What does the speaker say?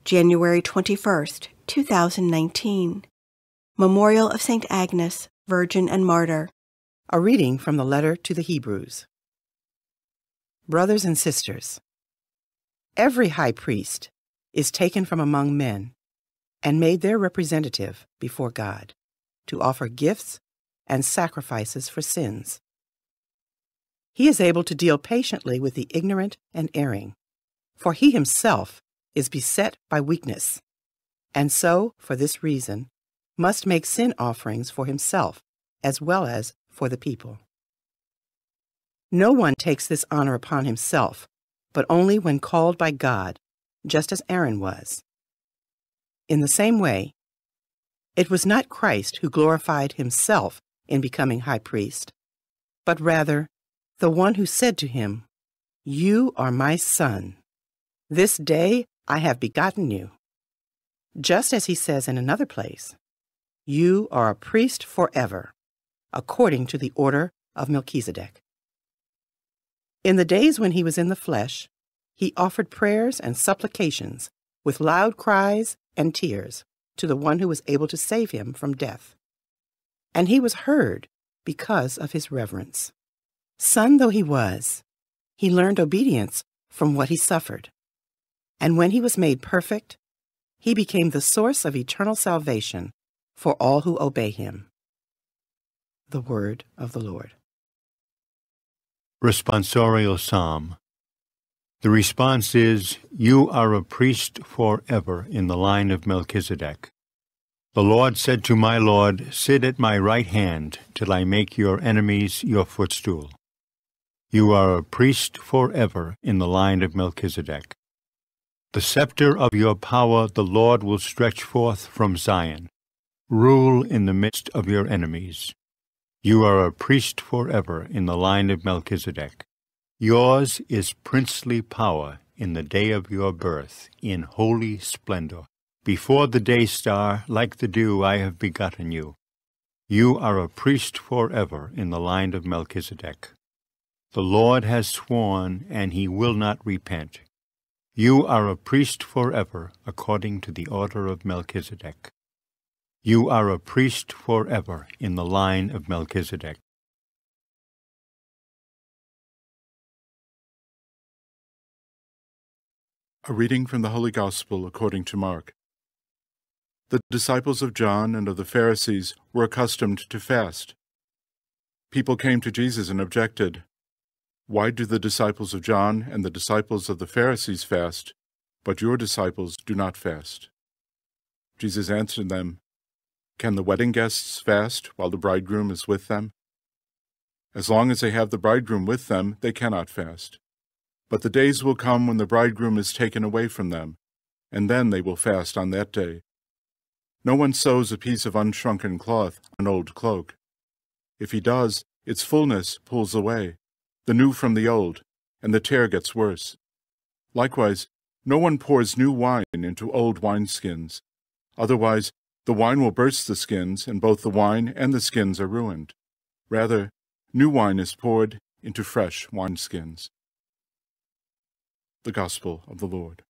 January 21st, 2019. Memorial of St. Agnes, Virgin and Martyr. A reading from the letter to the Hebrews. Brothers and sisters, every high priest is taken from among men and made their representative before God to offer gifts and sacrifices for sins. He is able to deal patiently with the ignorant and erring, for he himself is beset by weakness, and so, for this reason, must make sin offerings for himself as well as for the people. No one takes this honor upon himself, but only when called by God, just as Aaron was. In the same way, it was not Christ who glorified himself in becoming high priest, but rather the one who said to him, "You are my son. This day I have begotten you." Just as he says in another place, "You are a priest forever, according to the order of Melchizedek." In the days when he was in the flesh, he offered prayers and supplications with loud cries and tears to the one who was able to save him from death. And he was heard because of his reverence. Son though he was, he learned obedience from what he suffered. And when he was made perfect, he became the source of eternal salvation for all who obey him. The word of the Lord. Responsorial Psalm. The response is, "You are a priest forever in the line of Melchizedek." The Lord said to my Lord, "Sit at my right hand till I make your enemies your footstool." You are a priest forever in the line of Melchizedek. The scepter of your power the Lord will stretch forth from Zion. Rule in the midst of your enemies. You are a priest forever in the line of Melchizedek. Yours is princely power in the day of your birth, in holy splendor. Before the day star, like the dew, I have begotten you. You are a priest forever in the line of Melchizedek. The Lord has sworn, and he will not repent. You are a priest forever, according to the order of Melchizedek. You are a priest forever in the line of Melchizedek. A reading from the Holy Gospel according to Mark. The disciples of John and of the Pharisees were accustomed to fast. People came to Jesus and objected, "Why do the disciples of John and the disciples of the Pharisees fast, but your disciples do not fast?" Jesus answered them, "Can the wedding guests fast while the bridegroom is with them? As long as they have the bridegroom with them, they cannot fast. But the days will come when the bridegroom is taken away from them, and then they will fast on that day. No one sews a piece of unshrunken cloth on an old cloak. If he does, its fullness pulls away, the new from the old, and the tear gets worse. Likewise, no one pours new wine into old wineskins. Otherwise, the wine will burst the skins, and both the wine and the skins are ruined. Rather, new wine is poured into fresh wineskins." The Gospel of the Lord.